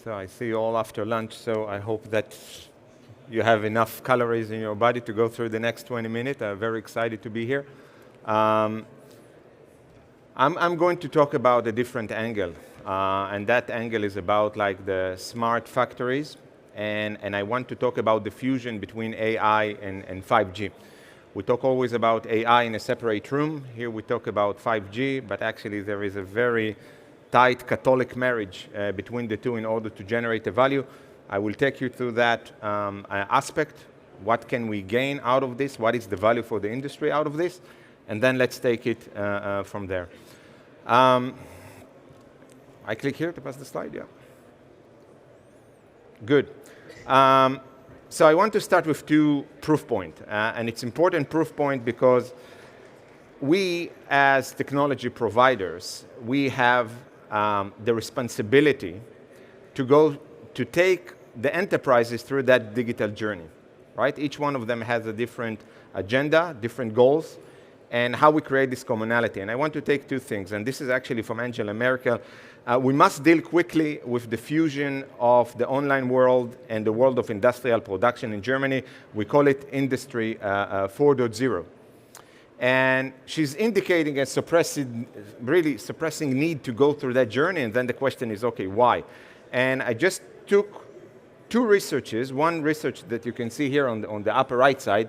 So I see you all after lunch, so I hope that you have enough calories in your body to go through the next 20 minutes. I'm very excited to be here. I'm going to talk about a different angle, and that angle is about like the smart factories, and I want to talk about the fusion between AI and 5G. We talk always about AI in a separate room. Here we talk about 5G, but actually there is a very tight Catholic marriage between the two in order to generate the value. I will take you through that aspect. What can we gain out of this? What is the value for the industry out of this? And then let's take it from there. I click here to pass the slide, yeah. Good. So I want to start with two proof points, and it's important proof point because we as technology providers, we have the responsibility to take the enterprises through that digital journey, right? Each one of them has a different agenda, different goals, and how we create this commonality. And I want to take two things, and this is actually from Angela Merkel. We must deal quickly with the fusion of the online world and the world of industrial production in Germany. We call it Industry 4.0. And she's indicating a really suppressing need to go through that journey, and then the question is, okay, why? And I just took two researches, one research that you can see here on the upper right side,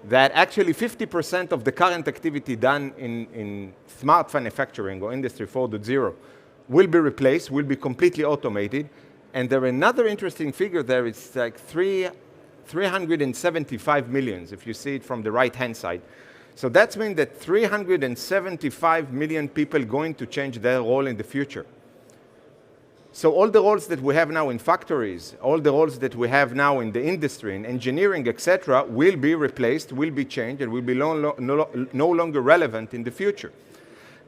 that actually 50% of the current activity done in smart manufacturing or Industry 4.0 will be replaced, will be completely automated. And there another interesting figure there, it's like 375 million, if you see it from the right-hand side. So that means that 375 million people going to change their role in the future. So all the roles that we have now in factories, all the roles that we have now in the industry, in engineering, etc., will be replaced, will be changed, and will be no longer relevant in the future.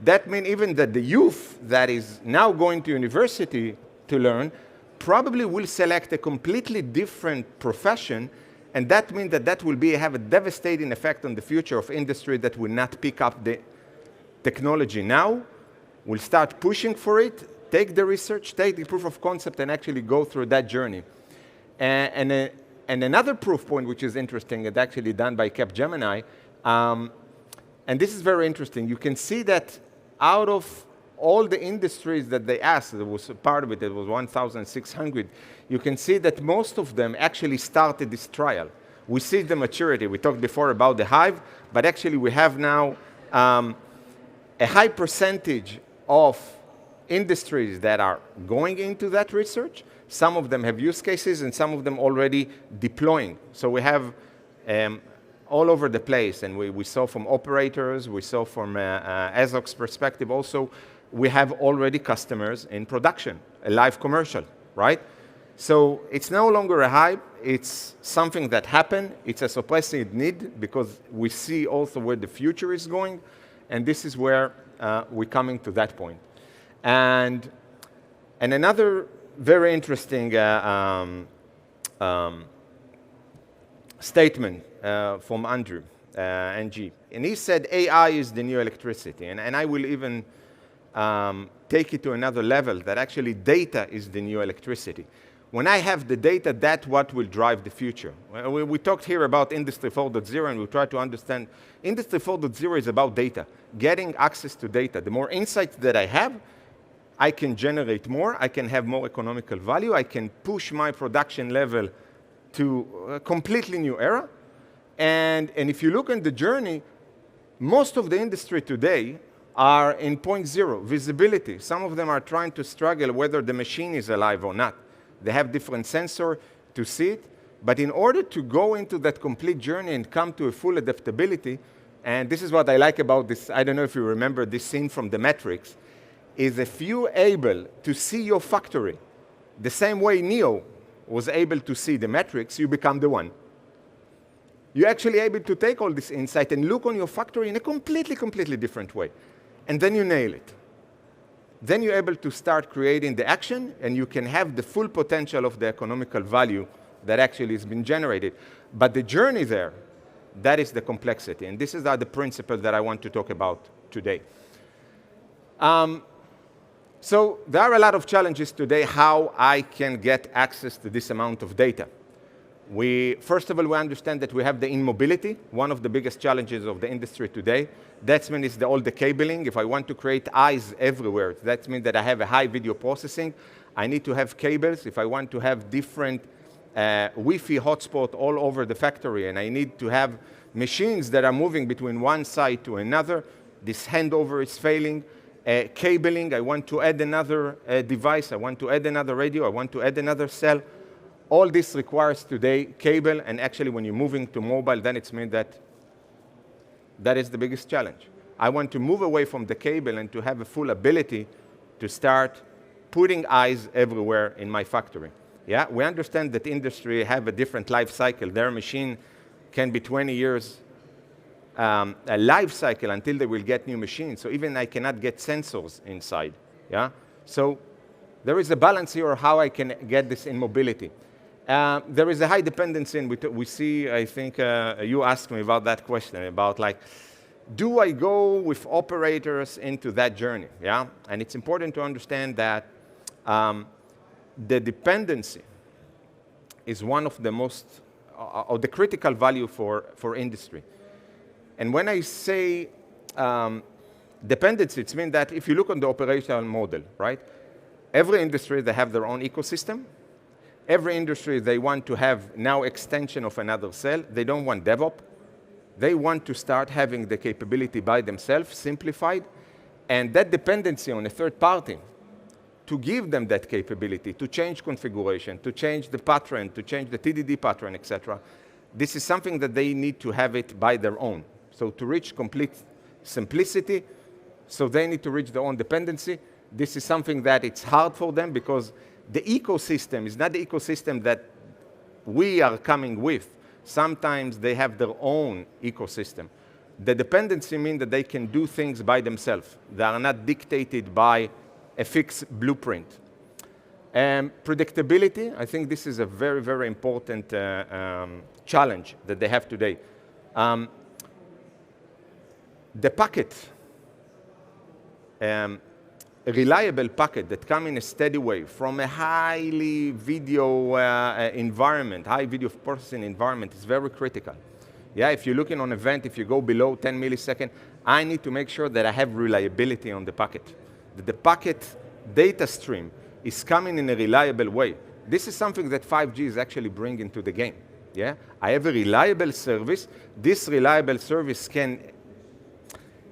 That means even that the youth that is now going to university to learn probably will select a completely different profession, and that means that that will have a devastating effect on the future of industry that will not pick up the technology now, will start pushing for it, take the research, take the proof of concept, and actually go through that journey. And another proof point, which is interesting, is actually done by Capgemini, and this is very interesting. You can see that out of all the industries that they asked, there was a part of it that was 1,600, you can see that most of them actually started this trial. We see the maturity. We talked before about the hive, but actually we have now a high percentage of industries that are going into that research. Some of them have use cases, and some of them already deploying. So we have all over the place, and we saw from operators, we saw from ASOC's perspective also, we have already customers in production, a live commercial, right? So it's no longer a hype, it's something that happened, it's a suppressing need because we see also where the future is going, and this is where we're coming to that point. And another very interesting statement from Andrew, NG. And he said AI is the new electricity. And I will even take it to another level, that actually data is the new electricity. When I have the data, that's what will drive the future. We talked here about Industry 4.0, and we try to understand Industry 4.0 is about data, getting access to data. The more insights that I have, I can generate more, I can have more economical value, I can push my production level to a completely new era. And if you look at the journey, most of the industry today are in 0.0, visibility. Some of them are trying to struggle whether the machine is alive or not. They have different sensors to see it. But in order to go into that complete journey and come to a full adaptability, and this is what I like about this, I don't know if you remember this scene from The Matrix, is if you're able to see your factory the same way Neo was able to see the Matrix, you become the one. You're actually able to take all this insight and look on your factory in a completely different way. And then you nail it. Then you're able to start creating the action, and you can have the full potential of the economical value that actually has been generated. But the journey there, that is the complexity. And this is the principle that I want to talk about today. So there are a lot of challenges today how I can get access to this amount of data. First of all, we understand that we have the immobility, one of the biggest challenges of the industry today. That means all the cabling. If I want to create eyes everywhere, that means that I have a high video processing. I need to have cables. If I want to have different Wi-Fi hotspot all over the factory, and I need to have machines that are moving between one side to another, this handover is failing. Cabling, I want to add another device, I want to add another radio, I want to add another cell. All this requires today cable, and actually when you're moving to mobile, then it's mean that that is the biggest challenge. I want to move away from the cable and to have a full ability to start putting eyes everywhere in my factory. Yeah, we understand that industry have a different life cycle. Their machine can be 20 years a life cycle until they will get new machines. So even I cannot get sensors inside. Yeah? So there is a balance here of how I can get this in mobility. There is a high dependency, and we see, I think you asked me about that question, about like, do I go with operators into that journey? Yeah? And it's important to understand that the dependency is one of the most, or the critical value for industry. And when I say dependency, it means that if you look on the operational model, right? Every industry, they have their own ecosystem. Every industry, they want to have now extension of another cell. They don't want DevOps. They want to start having the capability by themselves, simplified. And that dependency on a third party to give them that capability, to change configuration, to change the pattern, to change the TDD pattern, etc. This is something that they need to have it by their own. So to reach complete simplicity, so they need to reach their own dependency. This is something that it's hard for them because the ecosystem is not the ecosystem that we are coming with. Sometimes they have their own ecosystem. The dependency means that they can do things by themselves. They are not dictated by a fixed blueprint. Predictability, I think this is a very, very important challenge that they have today. The packet, a reliable packet that comes in a steady way from a highly video environment, high video processing environment is very critical. Yeah, if you're looking on event, if you go below 10 milliseconds, I need to make sure that I have reliability on the packet. That the packet data stream is coming in a reliable way. This is something that 5G is actually bringing to the game. Yeah, I have a reliable service. This reliable service can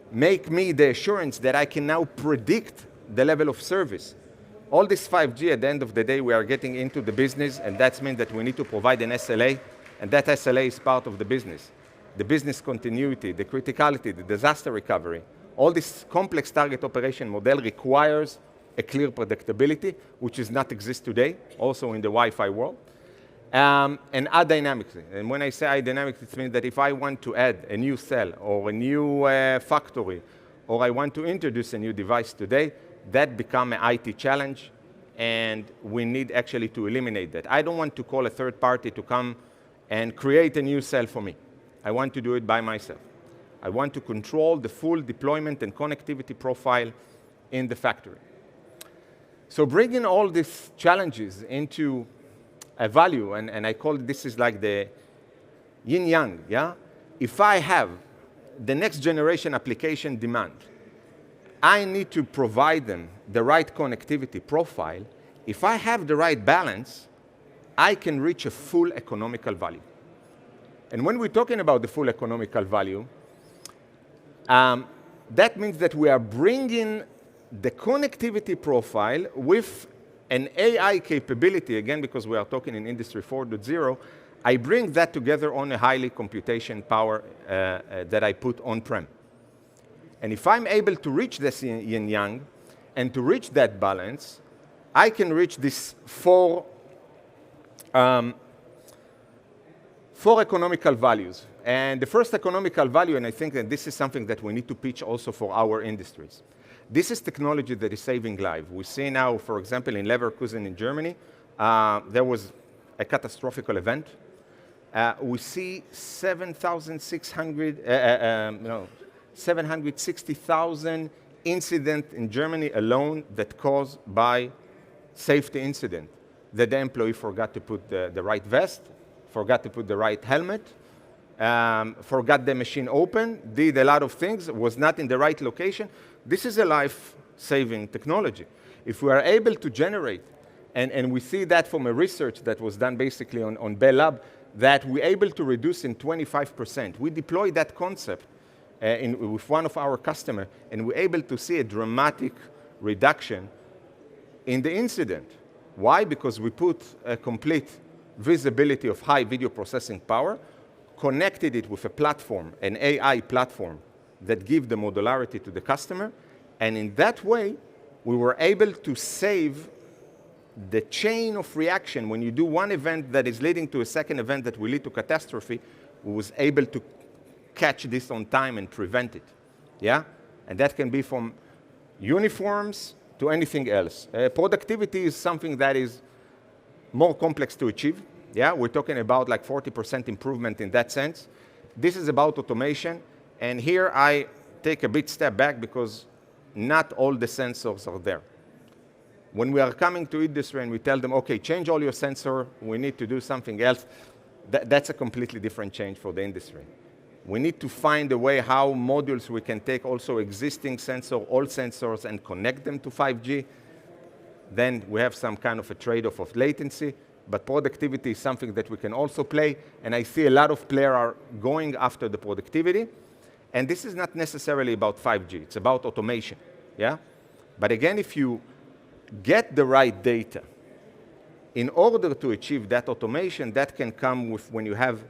make me the assurance that I can now predict the level of service. All this 5G, at the end of the day, we are getting into the business, and that means that we need to provide an SLA, and that SLA is part of the business. The business continuity, the criticality, the disaster recovery, all this complex target operation model requires a clear predictability, which does not exist today, also in the Wi-Fi world. And add dynamics. And when I say add dynamics, it means that if I want to add a new cell or a new factory, or I want to introduce a new device today, that becomes an IT challenge, and we need actually to eliminate that. I don't want to call a third party to come and create a new cell for me. I want to do it by myself. I want to control the full deployment and connectivity profile in the factory. So bringing all these challenges into a value, and I call this is like the Yin Yang, yeah? If I have the next generation application demand, I need to provide them the right connectivity profile. If I have the right balance, I can reach a full economical value. And when we're talking about the full economical value, that means that we are bringing the connectivity profile with an AI capability, again, because we are talking in Industry 4.0, I bring that together on a highly computation power that I put on-prem. And if I'm able to reach this Yin Yang and to reach that balance, I can reach these four economical values. And the first economical value, and I think that this is something that we need to pitch also for our industries. This is technology that is saving lives. We see now, for example, in Leverkusen in Germany, there was a catastrophic event. We see 760,000 incident in Germany alone that caused by safety incident, that the employee forgot to put the right vest, forgot to put the right helmet, forgot the machine open, did a lot of things, was not in the right location. This is a life-saving technology. If we are able to generate, and we see that from a research that was done basically on Bell Lab, that we're able to reduce in 25%. We deployed that concept with one of our customers, and we're able to see a dramatic reduction in the incident. Why? Because we put a complete visibility of high video processing power, connected it with a platform, an AI platform, that gives the modularity to the customer, and in that way, we were able to save the chain of reaction. When you do one event that is leading to a second event that will lead to catastrophe, we was able to catch this on time and prevent it, yeah? And that can be from uniforms to anything else. Productivity is something that is more complex to achieve, yeah? We're talking about like 40% improvement in that sense. This is about automation, and here I take a bit step back because not all the sensors are there. When we are coming to industry and we tell them, okay, change all your sensor, we need to do something else, that's a completely different change for the industry. We need to find a way how modules we can take also existing sensor, old sensors, and connect them to 5G. Then we have some kind of a trade-off of latency, but productivity is something that we can also play, and I see a lot of players are going after the productivity, and this is not necessarily about 5G, it's about automation, yeah? But again, if you get the right data, in order to achieve that automation, that can come with when you have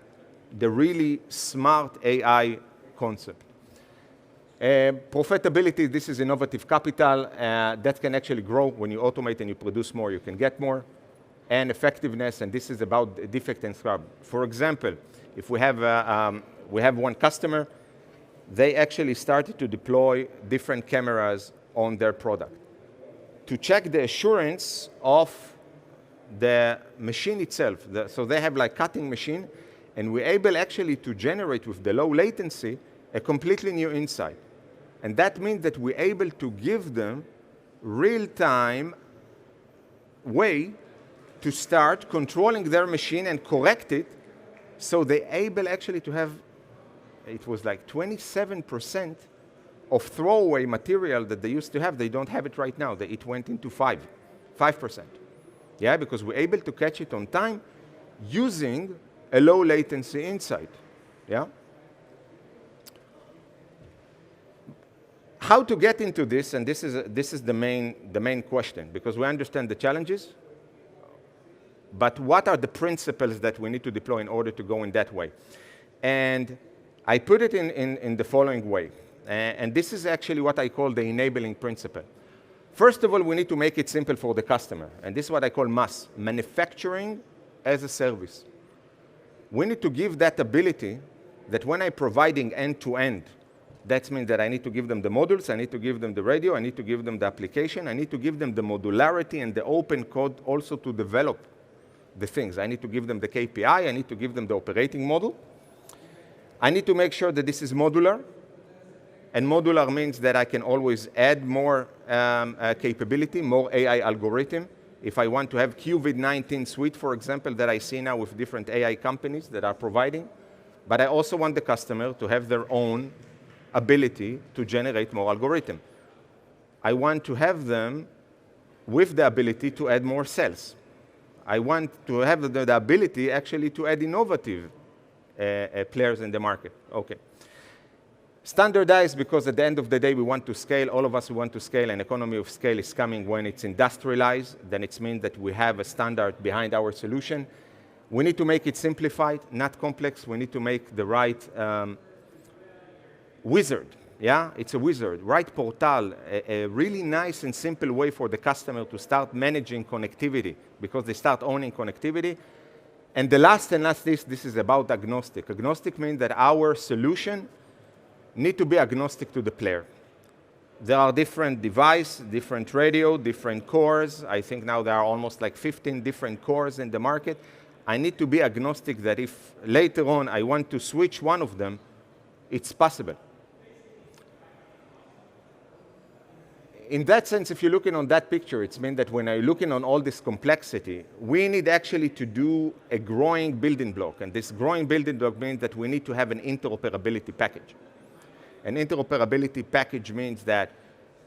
the really smart AI concept. Profitability, this is innovative capital that can actually grow. When you automate and you produce more, you can get more. And effectiveness, and this is about defect and scrub. For example, if we have one customer, they actually started to deploy different cameras on their product to check the assurance of the machine itself. So they have like cutting machine, and we're able actually to generate with the low latency a completely new insight. And that means that we're able to give them real-time way to start controlling their machine and correct it, so they're able actually to have, it was like 27% of throwaway material that they used to have, they don't have it right now. It went into 5%. Yeah, because we're able to catch it on time using a low latency insight, yeah? How to get into this, and this is the main question, because we understand the challenges, but what are the principles that we need to deploy in order to go in that way? And I put it in the following way. And this is actually what I call the enabling principle. First of all, we need to make it simple for the customer. And this is what I call MAS, manufacturing as a service. We need to give that ability that when I'm providing end-to-end, that means that I need to give them the modules, I need to give them the radio, I need to give them the application, I need to give them the modularity and the open code also to develop the things. I need to give them the KPI, I need to give them the operating model. I need to make sure that this is modular. And modular means that I can always add more capability, more AI algorithm. If I want to have COVID-19 suite, for example, that I see now with different AI companies that are providing. But I also want the customer to have their own ability to generate more algorithm. I want to have them with the ability to add more cells. I want to have the ability actually to add innovative players in the market. Okay. Standardized, because at the end of the day, we want to scale. All of us want to scale, and economy of scale is coming when it's industrialized. Then it means that we have a standard behind our solution. We need to make it simplified, not complex. We need to make the right wizard. Yeah, it's a wizard. Right portal, a really nice and simple way for the customer to start managing connectivity, because they start owning connectivity. And the last this is about agnostic. Agnostic means that our solution need to be agnostic to the player. There are different devices, different radio, different cores. I think now there are almost like 15 different cores in the market. I need to be agnostic that if later on I want to switch one of them, it's possible. in that sense, if you're looking on that picture, it's mean that when I'm looking on all this complexity, we need actually to do a growing building block. And this growing building block means that we need to have an interoperability package. An interoperability package means that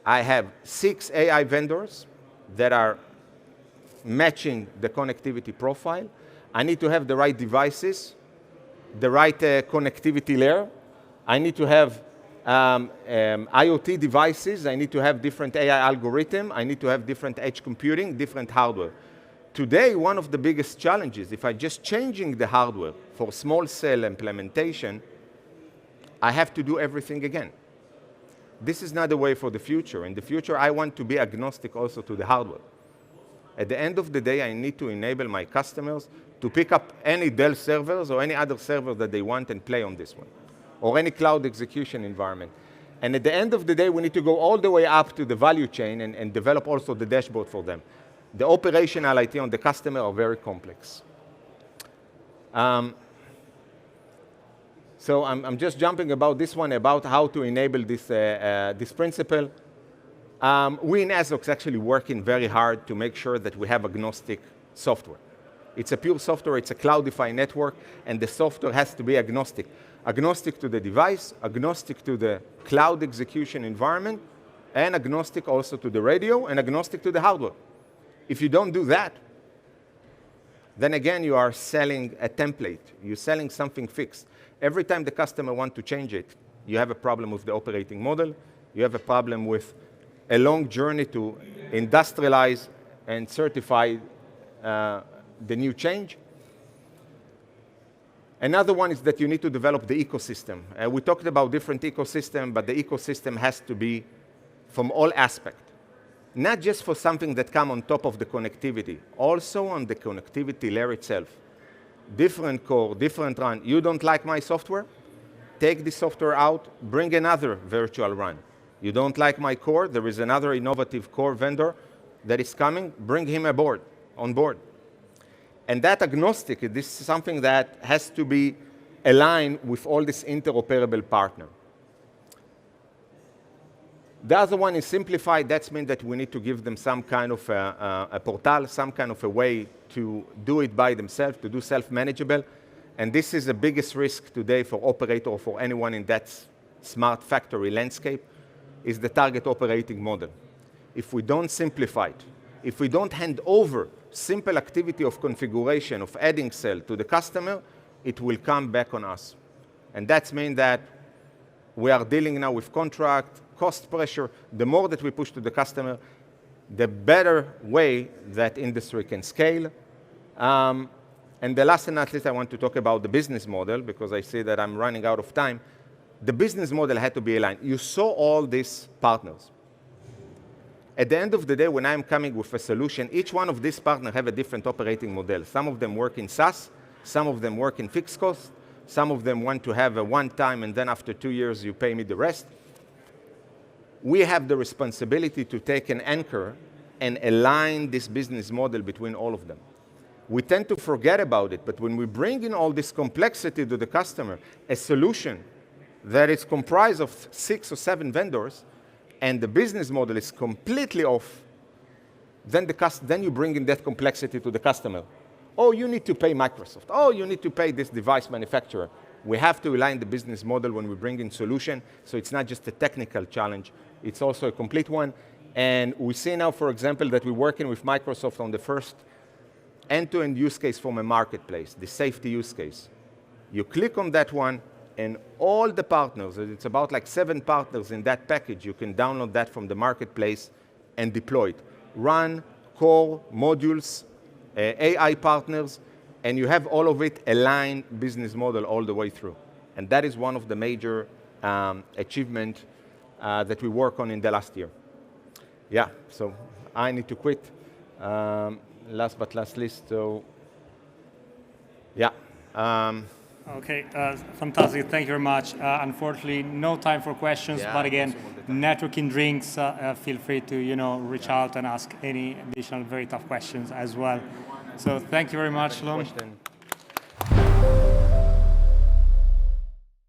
I have 6 AI vendors that are matching the connectivity profile. I need to have the right devices, the right connectivity layer. I need to have IoT devices. I need to have different AI algorithm. I need to have different edge computing, different hardware. Today, one of the biggest challenges, if I'm just changing the hardware for small cell implementation, I have to do everything again. This is not the way for the future. In the future, I want to be agnostic also to the hardware. At the end of the day, I need to enable my customers to pick up any Dell servers or any other server that they want and play on this one, or any cloud execution environment. And at the end of the day, we need to go all the way up to the value chain and develop also the dashboard for them. The operational IT on the customer are very complex. So I'm just jumping about this one, about how to enable this, this principle. We in ASOC actually working very hard to make sure that we have agnostic software. It's a pure software, it's a cloudify network, and the software has to be agnostic. Agnostic to the device, agnostic to the cloud execution environment, and agnostic also to the radio, and agnostic to the hardware. If you don't do that, then again you are selling a template. You're selling something fixed. Every time the customer wants to change it, you have a problem with the operating model, you have a problem with a long journey to industrialize and certify the new change. Another one is that you need to develop the ecosystem. We talked about different ecosystem, but the ecosystem has to be from all aspects. Not just for something that come on top of the connectivity, also on the connectivity layer itself. Different core, different run. You don't like my software? Take the software out, bring another virtual run. You don't like my core? There is another innovative core vendor that is coming, bring him on board. And that agnostic, this is something that has to be aligned with all this interoperable partner. The other one is Simplified. That means that we need to give them some kind of a portal, some kind of a way to do it by themselves, to do self-manageable. And this is the biggest risk today for operator or for anyone in that smart factory landscape, is the target operating model. If we don't simplify it, if we don't hand over simple activity of configuration, of adding cell to the customer, it will come back on us. And that means that we are dealing now with contract, cost pressure. The more that we push to the customer, the better way that industry can scale. And the last and not least, I want to talk about the business model, because I see that I'm running out of time. The business model had to be aligned. You saw all these partners. At the end of the day, when I'm coming with a solution, each one of these partners have a different operating model. Some of them work in SaaS, some of them work in fixed cost, some of them want to have a one-time and then after 2 years you pay me the rest. We have the responsibility to take an anchor and align this business model between all of them. We tend to forget about it, but when we bring in all this complexity to the customer, a solution that is comprised of 6 or 7 vendors, and the business model is completely off, then you bring in that complexity to the customer. Oh, you need to pay Microsoft. Oh, you need to pay this device manufacturer. We have to align the business model when we bring in solution, so it's not just a technical challenge, it's also a complete one. And we see now, for example, that we're working with Microsoft on the first end-to-end use case from a marketplace, the safety use case. You click on that one, and all the partners, it's about like 7 partners in that package, you can download that from the marketplace and deploy it. Run, core, modules, AI partners, and you have all of it aligned business model all the way through. And that is one of the major achievements that we work on in the last year. Yeah, so I need to quit. Last but not least, so yeah. Okay, fantastic. Thank you very much. Unfortunately, no time for questions, but again, networking drinks. Feel free to reach out and ask any additional very tough questions as well. So thank you very much, Alon.